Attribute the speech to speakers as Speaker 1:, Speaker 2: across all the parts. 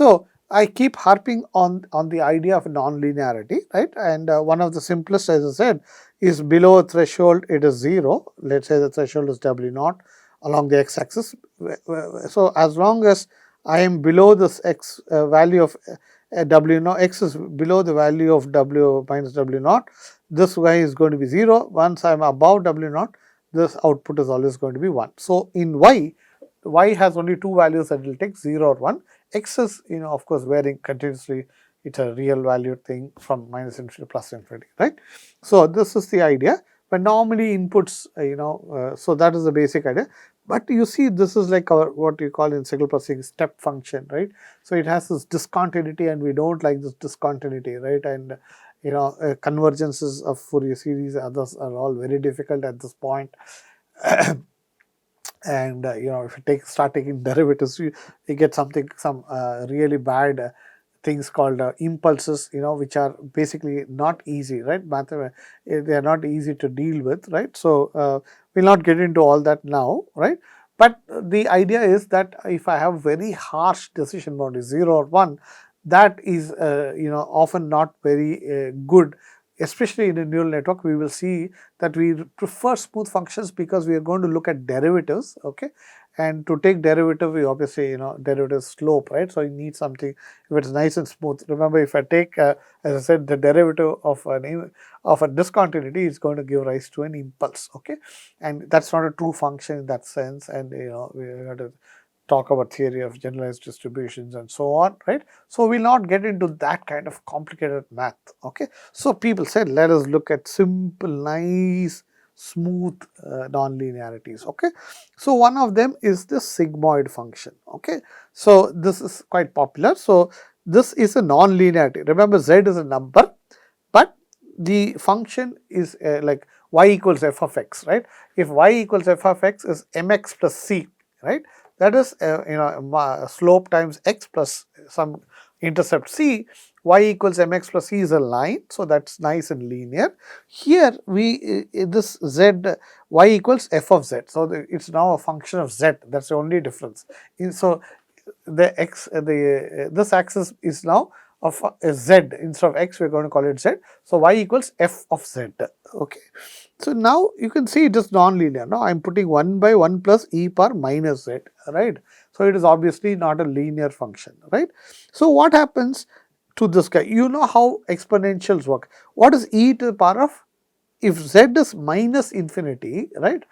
Speaker 1: So I keep harping on the idea of non-linearity, right? And one of the simplest, as I said, is below a threshold it is 0. Let's say the threshold is W naught along the x-axis. So as long as I am below this x value of W naught, x is below the value of W minus W naught, this y is going to be 0. Once I am above W naught, this output is always going to be 1. So in y has only two values that it will take, 0 or 1. X is, of course, varying continuously. It's a real valued thing from minus infinity to plus infinity, right? So this is the idea. But normally inputs, so that is the basic idea. But you see, this is like our what you call in signal processing step function, right? So it has this discontinuity, and we don't like this discontinuity, right? And convergences of Fourier series, others are all very difficult at this point. And if you start taking derivatives, you get some really bad things called impulses, which are basically not easy, right? They are not easy to deal with, right? So we'll not get into all that now, right? But the idea is that if I have very harsh decision boundary 0 or 1, that is often not very good. Especially in a neural network, we will see that we prefer smooth functions because we are going to look at derivatives, okay? And to take derivative, we obviously, derivative slope, right? So you need something, if it's nice and smooth. Remember, if I take, as I said, the derivative of a discontinuity is going to give rise to an impulse, okay? And that's not a true function in that sense. And, we have to talk about theory of generalized distributions and so on, right? So we'll not get into that kind of complicated math, okay? So people said, let us look at simple, nice, smooth non-linearities, okay? So one of them is the sigmoid function, okay? So this is quite popular. So this is a non-linearity. Remember, z is a number, but the function is like y equals f of x, right? If y equals f of x is mx plus c, right? That is slope times x plus some intercept c. Y equals mx plus c is a line, so that's nice and linear. Here we this z y equals f of z, so it's now a function of z. That's the only difference. So the x this axis is now of z. Instead of x, we're going to call it z. So y equals f of z. Okay. So now you can see it is non-linear. Now I'm putting 1 by 1 plus e power minus z, right? So it is obviously not a linear function, right? So what happens to this guy? You know how exponentials work. What is e to the power of? If z is minus infinity, right?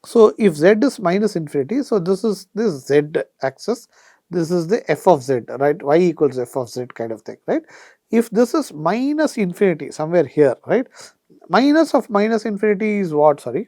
Speaker 1: So if z is minus infinity, so this is this z axis. This is the f of z, right? Y equals f of z kind of thing, right? If this is minus infinity, somewhere here, right? Minus of minus infinity is what? Sorry.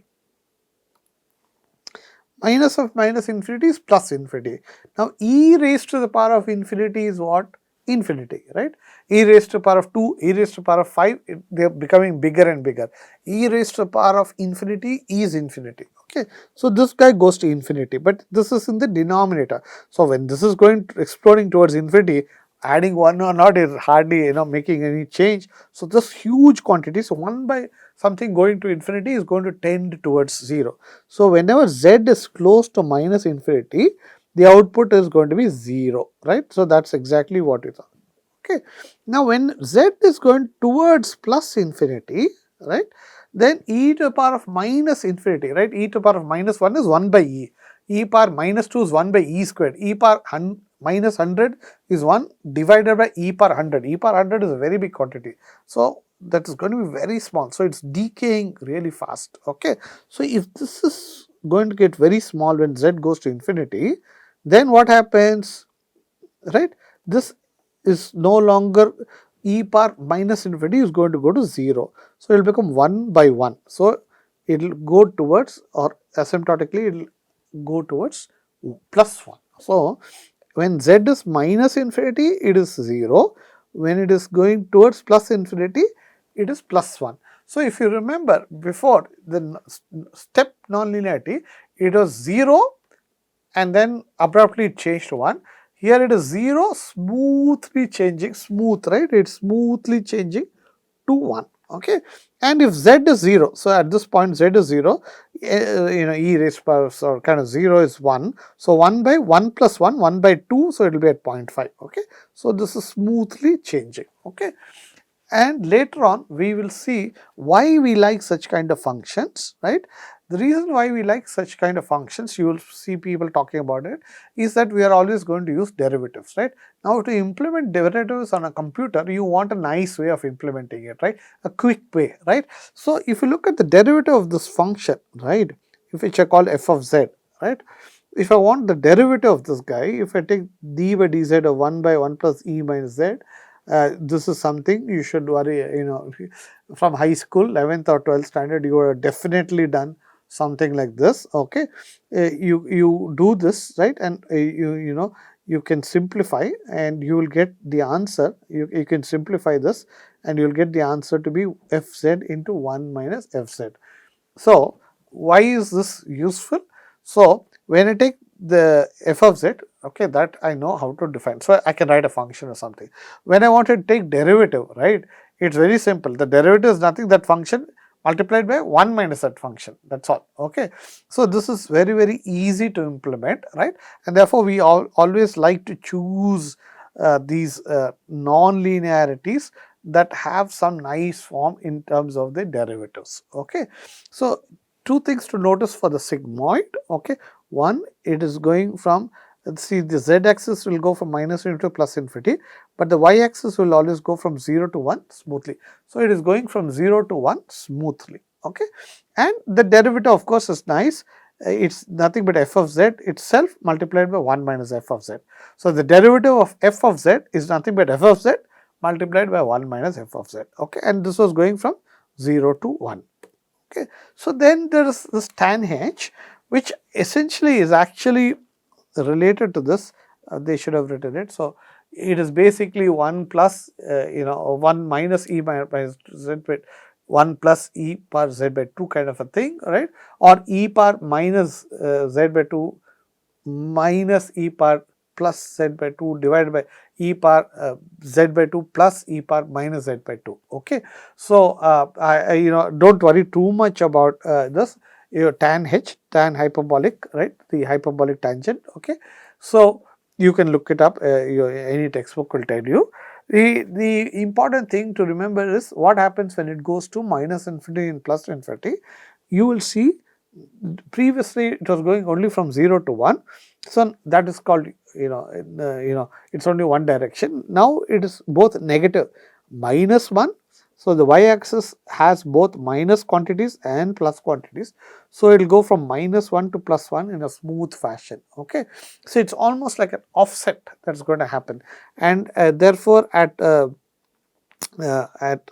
Speaker 1: Minus of minus infinity is plus infinity. Now, e raised to the power of infinity is what? Infinity, right? E raised to the power of 2, e raised to the power of 5, they are becoming bigger and bigger. E raised to the power of infinity is infinity, okay? So this guy goes to infinity, but this is in the denominator. So when this is going exploding towards infinity, adding 1 or not is hardly making any change. So this huge quantity, so 1 by something going to infinity is going to tend towards 0. So whenever z is close to minus infinity, the output is going to be 0, right? So that's exactly what we thought. Okay. Now when z is going towards plus infinity, right, then e to the power of minus infinity, right, e to the power of minus 1 is 1 by e, e power minus 2 is 1 by e squared, e power minus 100 is 1 divided by e power 100, e power 100 is a very big quantity. So that is going to be very small, so it's decaying really fast, okay. So if this is going to get very small when z goes to infinity, then what happens, right? This is no longer e power minus infinity is going to go to 0. So it will become 1 by 1. So it will go towards, or asymptotically it will go towards plus 1. So when z is minus infinity, it is 0. When it is going towards plus infinity, it is plus 1. So if you remember before the step nonlinearity, it was 0 and then abruptly it changed to 1. Here it is 0, smoothly changing, smooth, right? It's smoothly changing to 1. Okay, and if z is 0, so at this point z is 0, e raised to power or kind of 0 is 1, so 1 by 1 plus 1, 1 by 2, so it will be at 0.5. Okay, so this is smoothly changing. Okay, and later on we will see why we like such kind of functions, right? The reason why we like such kind of functions, you will see people talking about it, is that we are always going to use derivatives, right? Now to implement derivatives on a computer, you want a nice way of implementing it, right? A quick way, right? So if you look at the derivative of this function, right, which I call f of z, right? If I want the derivative of this guy, if I take d by dz of 1 by 1 plus e minus z, this is something you should worry, from high school, 11th or 12th standard, you have definitely done something like this. Okay, you do this, right, and you can simplify and you will get the answer. You can simplify this and you will get the answer to be fz into 1 minus fz. So why is this useful? So when I take the f of z, okay, that I know how to define. So I can write a function or something. When I want to take derivative, right, it's very simple. The derivative is nothing, that function multiplied by 1 minus that function. That's all. Okay. So this is very, very easy to implement, right? And therefore we always like to choose these non-linearities that have some nice form in terms of the derivatives. Okay. So two things to notice for the sigmoid. Okay, one, it is going from, let's see, the z axis will go from minus infinity to plus infinity, but the y axis will always go from 0 to 1 smoothly. So it is going from 0 to 1 smoothly. Okay, and the derivative of course is nice. It's nothing but f of z itself multiplied by 1 minus f of z. So the derivative of f of z is nothing but f of z multiplied by 1 minus f of z. Okay, and this was going from 0 to 1. Okay. So then there is this tan h, which essentially is actually related to this. They should have written it. So it is basically 1 plus 1 minus e minus z by 1 plus e power z by 2 kind of a thing, right? Or e power minus z by 2 minus e power plus z by 2 divided by e power z by 2 plus e power minus z by 2. Okay. So I don't worry too much about this. Tan h, tan hyperbolic, right? The hyperbolic tangent. Okay. So you can look it up. Any textbook will tell you. The important thing to remember is what happens when it goes to minus infinity and plus infinity. You will see previously it was going only from 0 to 1. So that is called, it's only one direction. Now it is both negative minus 1. So the y axis has both minus quantities and plus quantities. So it will go from minus 1 to plus 1 in a smooth fashion. Okay. So it's almost like an offset that's going to happen. And therefore at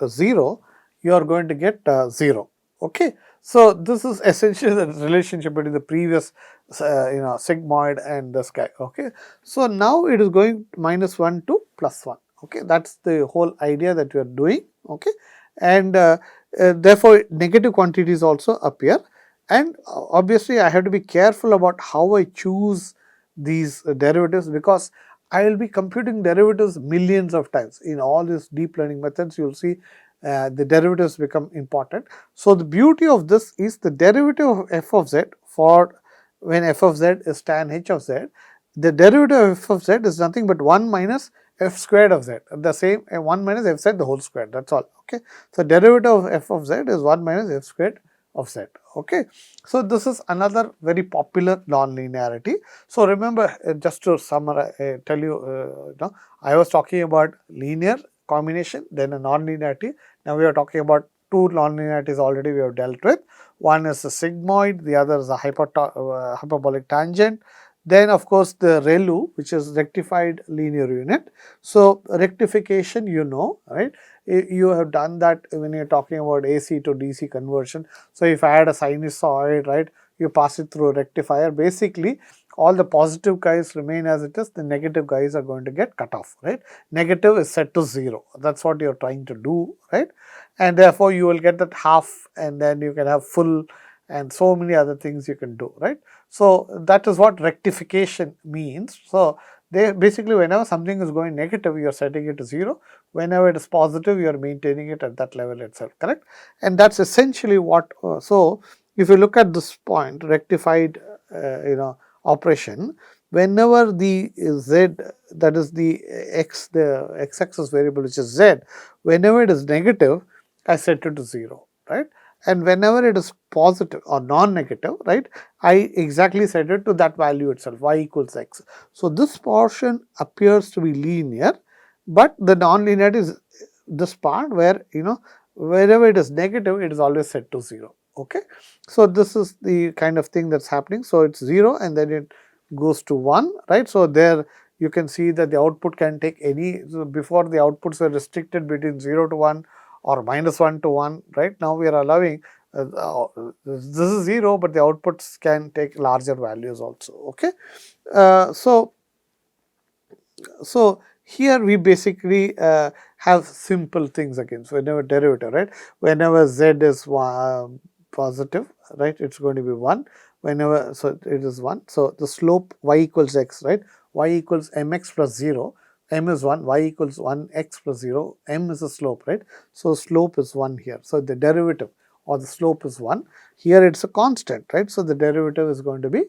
Speaker 1: 0, you are going to get 0. Okay. So this is essentially the relationship between the previous sigmoid and this guy. Okay. So now it is going minus 1 to plus 1. Okay. That's the whole idea that we are doing. Okay. And therefore negative quantities also appear, and obviously I have to be careful about how I choose these derivatives, because I will be computing derivatives millions of times. In all these deep learning methods, you will see the derivatives become important. So the beauty of this is the derivative of f of z, for when f of z is tan h of z, the derivative of f of z is nothing but 1 minus f squared of z, the same 1 minus f z the whole square, that's all. Okay. So derivative of f of z is 1 minus f squared of z. Okay. So this is another very popular non-linearity. So remember, just to summarize, tell you, I was talking about linear combination, then a non-linearity. Now we are talking about two non-linearities already we have dealt with. One is a sigmoid, the other is a hyperbolic tangent. Then of course the ReLU, which is rectified linear unit. So rectification, right? You have done that when you're talking about AC to DC conversion. So if I had a sinusoid, right, you pass it through a rectifier. Basically, all the positive guys remain as it is, the negative guys are going to get cut off, right? Negative is set to 0. That's what you're trying to do, right? And therefore, you will get that half, and then you can have full, and so many other things you can do, right? So that is what rectification means. So They basically, whenever something is going negative, you are setting it to 0. Whenever it is positive, you are maintaining it at that level itself, correct? And that's essentially what, so if you look at this point, rectified, operation, whenever the z, that is the x-axis variable which is z, whenever it is negative, I set it to 0, right? And whenever it is positive or non-negative, right, I exactly set it to that value itself, y equals x. So this portion appears to be linear, but the non-linearity is this part where, wherever it is negative, it is always set to 0. Okay, so this is the kind of thing that's happening. So it's 0 and then it goes to 1, right? So there you can see that the output can take any, so before the outputs were restricted between 0 to 1 or -1 to 1, right? Now we are allowing this is 0, but the outputs can take larger values also. Okay, so here we basically have simple things again. So whenever derivative, right? Whenever z is positive, right? It's going to be 1. Whenever, so it is 1. So the slope y equals x, right? Y equals mx plus 0. M is 1, y equals 1x plus 0. M is the slope, right? So slope is 1 here. So the derivative or the slope is 1. Here it's a constant, right? So the derivative is going to be,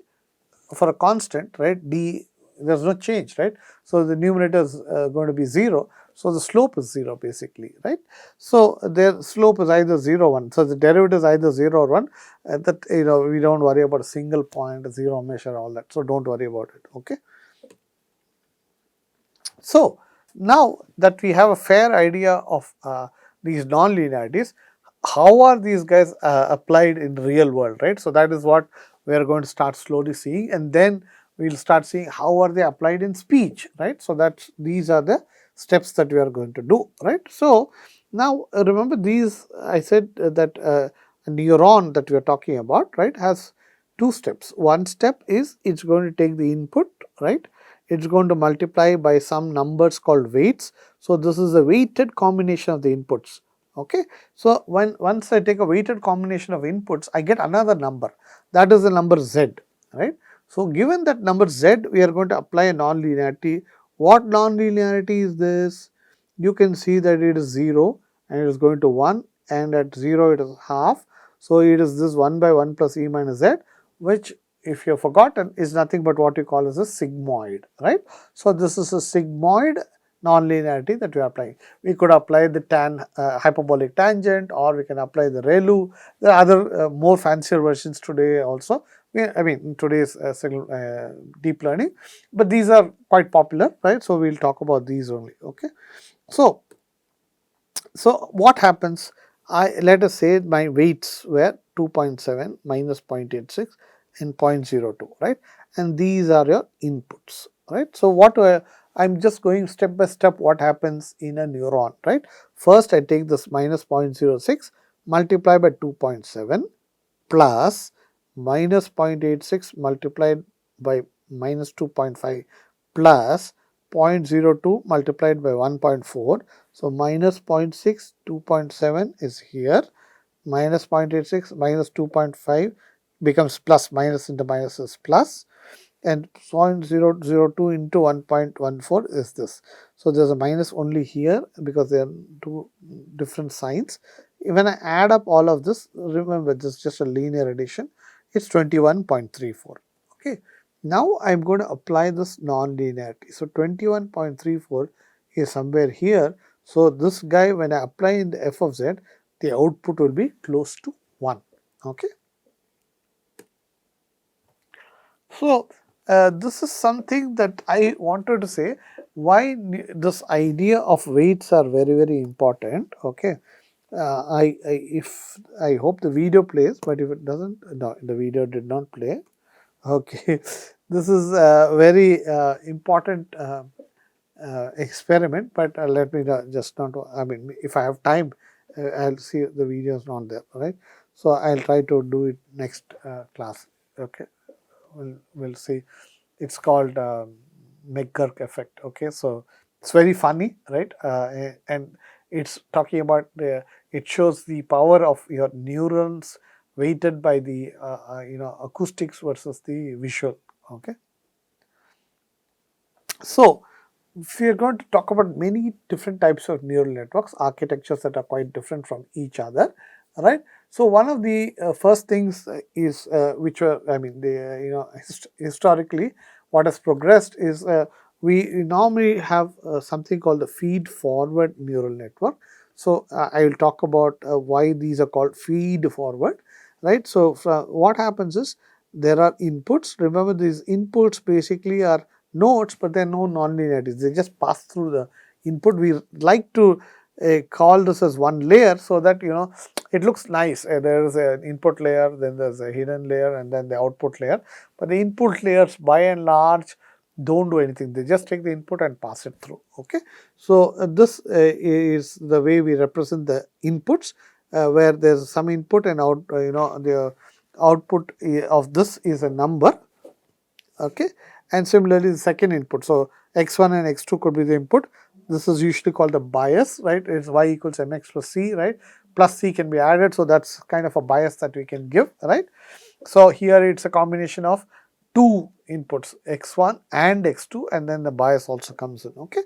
Speaker 1: for a constant, right, d, there is no change, right? So the numerator is going to be 0. So the slope is 0 basically, right? So their slope is either 0 or 1. So the derivative is either 0 or 1. That, we don't worry about a single point, a 0 measure, all that. So don't worry about it. Okay. So now that we have a fair idea of these non-linearities, how are these guys applied in real world, right? So that is what we are going to start slowly seeing, and then we will start seeing how are they applied in speech, right? So that these are the steps that we are going to do, right? So now remember these, I said that a neuron that we are talking about, right, has two steps. One step is it's going to take the input, right? It's going to multiply by some numbers called weights. So this is a weighted combination of the inputs. Okay, so once I take a weighted combination of inputs, I get another number. That is the number z, right? So given that number z, we are going to apply a non-linearity. What non-linearity is this? You can see that it is 0 and it is going to 1, and at 0 it is half. So it is this 1 by 1 plus e minus z, which, if you have forgotten, is nothing but what you call as a sigmoid, right? So this is a sigmoid non-linearity that we are applying. We could apply the hyperbolic tangent, or we can apply the ReLU. There are other more fancier versions today also. I mean, in today's deep learning, but these are quite popular, right? So we'll talk about these only. Okay, so what happens? Let us say my weights were 2.7 minus 0.86 and 0.02, right? And these are your inputs, right? So what I'm just going step by step what happens in a neuron, right? First I take this minus 0.06 multiply by 2.7 plus minus 0.86 multiplied by minus 2.5 plus 0.02 multiplied by 1.4. So minus 0.6, 2.7 is here, minus 0.86 minus 2.5 becomes plus, minus into minus is plus, and 0.002 into 1.14 is this. So there's a minus only here because they are two different signs. When I add up all of this, remember this is just a linear addition, it's 21.34. Okay. Now I'm going to apply this non-linearity. So 21.34 is somewhere here. So this guy, when I apply in the f of z, the output will be close to 1. Okay. So this is something that I wanted to say, why this idea of weights are very, very important. Okay. I hope the video plays, but if it doesn't, no, the video did not play. Okay, this is a very important experiment, but let me just not, I mean, if I have time, I'll see the video is not there, right? So I'll try to do it next class. Okay, we'll see. It's called McGurk effect. Okay, so it's very funny, right? And it's talking about it shows the power of your neurons weighted by the acoustics versus the visual. Okay. So, if we are going to talk about many different types of neural networks, architectures that are quite different from each other, right? So, one of the first things is which were, I mean, the historically, what has progressed is we normally have something called the feed forward neural network. So, I will talk about why these are called feed forward, right? So, what happens is there are inputs. Remember, these inputs basically are nodes, but there are no non-linearities. They just pass through the input. We like to call this as one layer so that it looks nice. There is an input layer, then there's a hidden layer, and then the output layer. But the input layers, by and large, don't do anything. They just take the input and pass it through. Okay, so this is the way we represent the inputs, where there's some input and out. The output of this is a number. Okay, and similarly the second input, so x1 and x2 could be the input. This is usually called the bias, right? It's y equals mx plus c, right? Plus c can be added, so that's kind of a bias that we can give, right? So here it's a combination of two inputs, x1 and x2, and then the bias also comes in. Okay,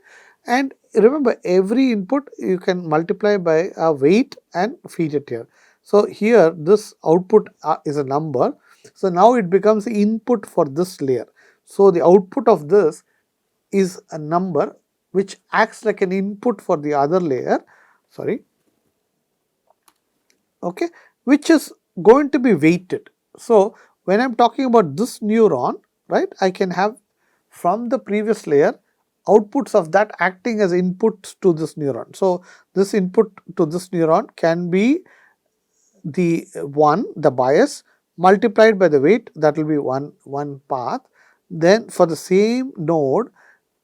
Speaker 1: and remember, every input you can multiply by a weight and feed it here. So here this output is a number. So now it becomes the input for this layer. So the output of this is a number which acts like an input for the other layer. Sorry. Okay, which is going to be weighted. So when I'm talking about this neuron, right, I can have from the previous layer outputs of that acting as inputs to this neuron. So this input to this neuron can be the the bias, multiplied by the weight, that will be one path. Then for the same node,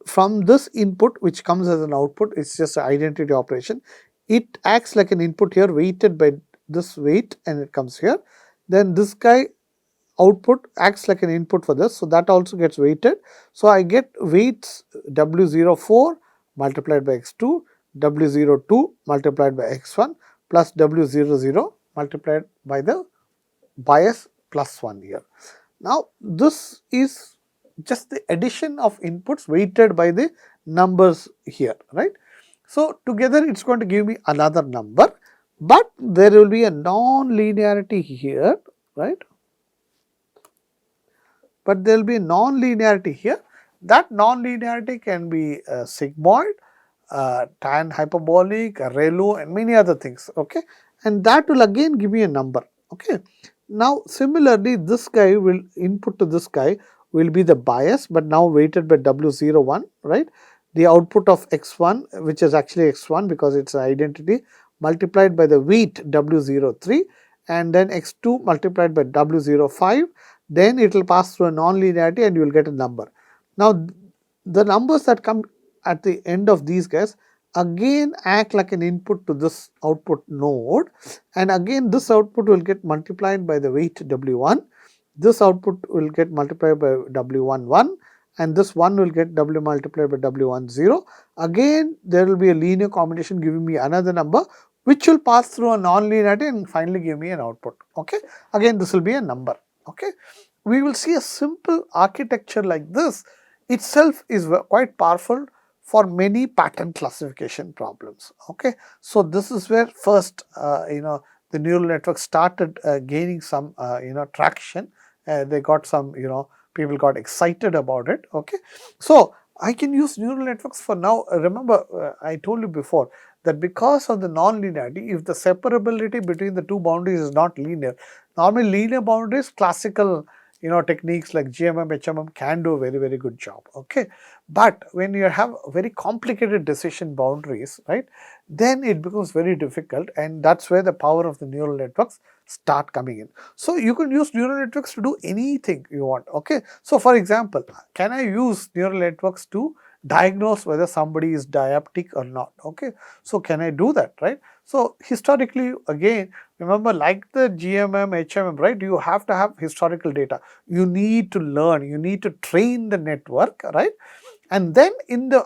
Speaker 1: from this input which comes as an output, it's just an identity operation. It acts like an input here, weighted by this weight, and it comes here. Then this guy output acts like an input for this, so that also gets weighted. So I get weights W04 multiplied by x2, W02 multiplied by x1 plus W00 multiplied by the bias plus 1 here. Now this is just the addition of inputs weighted by the numbers here, right? So together it's going to give me another number, but there will be a non-linearity here, right? But there will be non-linearity here. That non-linearity can be sigmoid, tan hyperbolic, ReLU, and many other things. Okay, and that will again give me a number. Okay, now similarly, this guy will input to this guy will be the bias, but now weighted by W01, right? The output of x1, which is actually x1 because it's an identity, multiplied by the weight W03, and then x2 multiplied by W05. Then it will pass through a non-linearity and you will get a number. Now the numbers that come at the end of these guys again act like an input to this output node, and again this output will get multiplied by the weight W1, this output will get multiplied by W11, and this one will get W multiplied by W10. Again there will be a linear combination giving me another number which will pass through a non-linearity and finally give me an output. Okay, again this will be a number. Okay, we will see a simple architecture like this itself is quite powerful for many pattern classification problems. Okay, so this is where first the neural network started gaining some traction. They got some people got excited about it. Okay, so I can use neural networks for now. Remember, I told you before that because of the non-linearity, if the separability between the two boundaries is not linear, normally linear boundaries, classical techniques like GMM, HMM can do a very good job. Okay, but when you have very complicated decision boundaries, right, then it becomes very difficult, and that's where the power of the neural networks start coming in. So you can use neural networks to do anything you want. Okay, so for example, can I use neural networks to diagnose whether somebody is diabetic or not? Okay, so can I do that, right? So historically, again, remember, like the GMM, HMM, right, you have to have historical data. You need to learn, you need to train the network, right? And then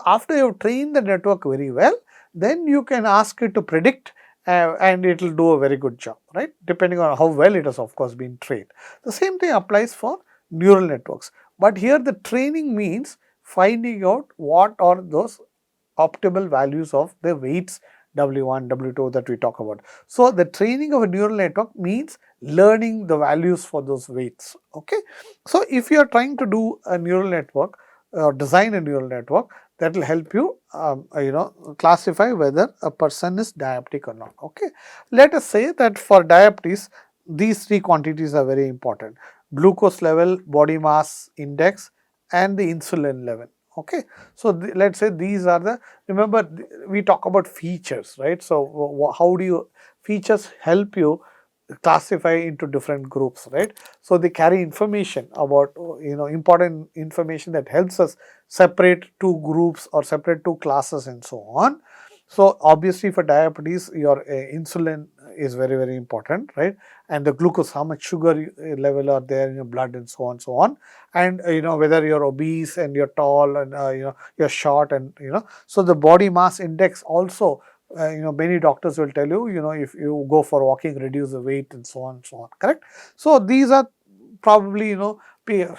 Speaker 1: after you have trained the network very well, then you can ask it to predict and it will do a very good job, right, depending on how well it has of course been trained. The same thing applies for neural networks, but here the training means finding out what are those optimal values of the weights W1, W2 that we talk about. So, the training of a neural network means learning the values for those weights. Okay. So, if you are trying to do a neural network or design a neural network, that will help you, classify whether a person is diabetic or not. Okay. Let us say that for diabetes, these three quantities are very important: glucose level, body mass index, and the insulin level. Okay. So, let us say these are the, remember we talk about features, right. So, how do you, features help you classify into different groups, right. So, they carry information about, important information that helps us separate two groups or separate two classes and so on. So, obviously for diabetes, your insulin is very, very important, right, and the glucose, how much sugar level are there in your blood and so on, so on. And whether you're obese and you're tall and you're short, and so the body mass index also, many doctors will tell you, if you go for walking, reduce the weight and so on and so on, correct. So, these are probably,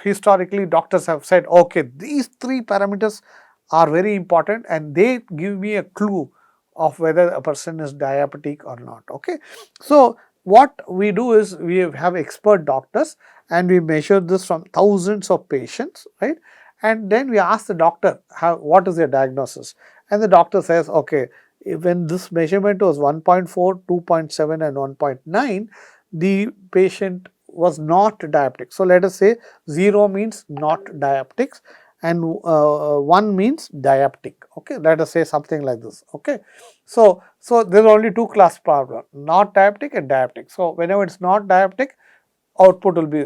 Speaker 1: historically doctors have said, okay, these three parameters are very important and they give me a clue of whether a person is diabetic or not. Okay. So, what we do is we have expert doctors and we measure this from thousands of patients, right, and then we ask the doctor what is their diagnosis, and the doctor says, okay, when this measurement was 1.4, 2.7 and 1.9, the patient was not diabetic. So, let us say 0 means not diabetics and 1 means diabetic. Okay, let us say something like this. Okay. So, there are only two class problem, not diabetic and diabetic. So, whenever it is not diabetic, output will be,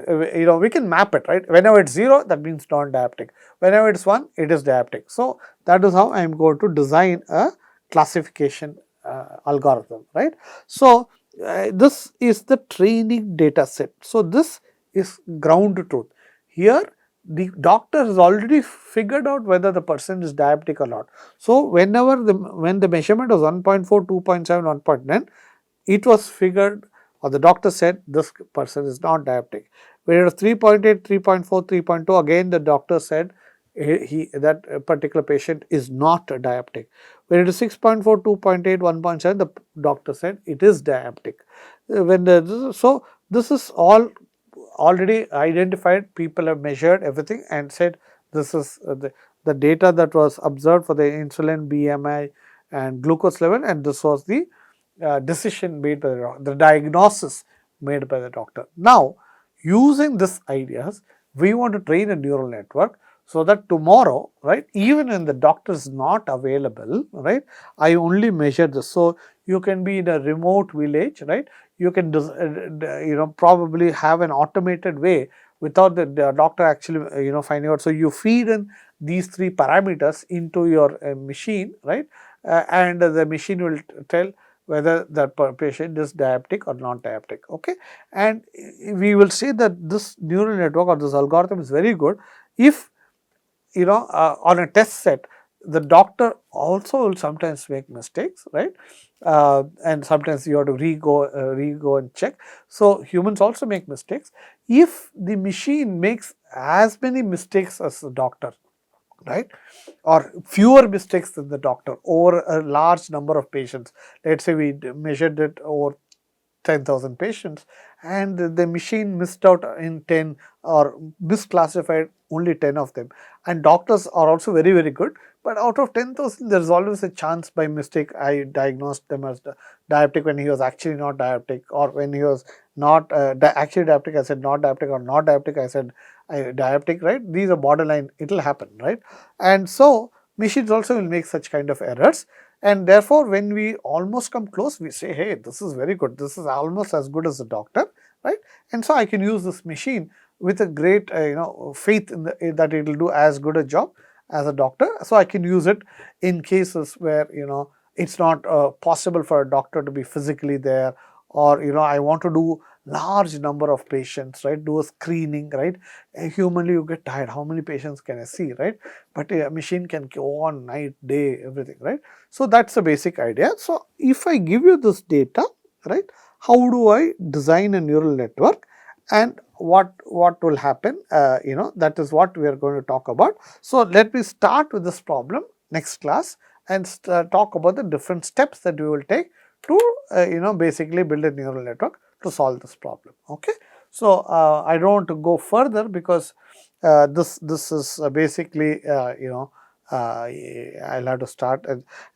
Speaker 1: we can map it, right. Whenever it is 0, that means non-diabetic. Whenever it is 1, it is diabetic. So, that is how I am going to design a classification algorithm, right. So, this is the training data set. So, this is ground truth. Here, the doctor has already figured out whether the person is diabetic or not. So, when the measurement was 1.4, 2.7, 1.9, it was figured, or the doctor said this person is not diabetic. When it was 3.8, 3.4, 3.2, again the doctor said that particular patient is not diabetic. When it is 6.4, 2.8, 1.7, the doctor said it is diabetic. So, this is all already identified, people have measured everything and said this is the data that was observed for the insulin, BMI and glucose level, and this was the decision made by the diagnosis made by the doctor. Now, using these ideas, we want to train a neural network so that tomorrow, right, even when the doctor is not available, right, I only measure this. So, you can be in a remote village, right, you can probably have an automated way without the doctor actually finding out. So, you feed in these three parameters into your machine, right, and the machine will tell whether that patient is diabetic or not diabetic. Okay, and we will say that this neural network or this algorithm is very good if on a test set the doctor also will sometimes make mistakes, right, and sometimes you have to re-go and check. So, humans also make mistakes. If the machine makes as many mistakes as the doctor, right, or fewer mistakes than the doctor over a large number of patients, let us say we measured it over 10,000 patients and the machine missed out in 10 or misclassified only 10 of them, and doctors are also very, very good, but out of 10,000 there is always a chance by mistake I diagnosed them as diabetic when he was actually not diabetic, or when he was not actually diabetic I said not diabetic, or not diabetic I said diabetic, right. These are borderline, it will happen, right. And so, machines also will make such kind of errors, and therefore, when we almost come close, we say, hey, this is very good, this is almost as good as the doctor, right. And so, I can use this machine with a great faith in that it will do as good a job as a doctor. So, I can use it in cases where it's not possible for a doctor to be physically there, or I want to do large number of patients, right, do a screening, right. Humanly you get tired, how many patients can I see, right, but a machine can go on night, day, everything, right. So, that is the basic idea. So, if I give you this data, right, how do I design a neural network and what will happen, that is what we are going to talk about. So let me start with this problem next class and talk about the different steps that we will take to basically build a neural network to solve this problem. Okay, so I don't want to go further because this is basically I'll have to start,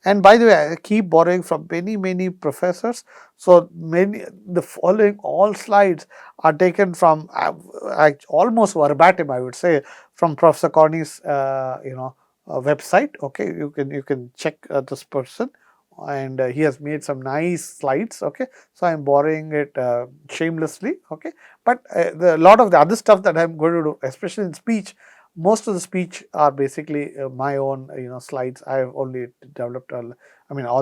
Speaker 1: and by the way, I keep borrowing from many professors. So many, the following all slides are taken from almost verbatim, I would say, from Professor Corney's website. Okay, you can check this person, and he has made some nice slides. Okay, so I'm borrowing it shamelessly. Okay, but the lot of the other stuff that I'm going to do, especially in speech, most of the speech are basically my own slides. I've only developed all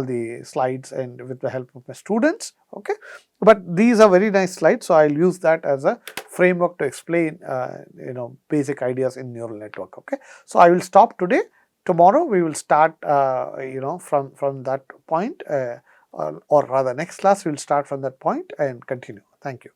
Speaker 1: the slides and with the help of my students. Okay, but these are very nice slides, so I'll use that as a framework to explain basic ideas in neural network. Okay, so I will stop today. Tomorrow we will start from that point, or rather next class we will start from that point and continue. Thank you.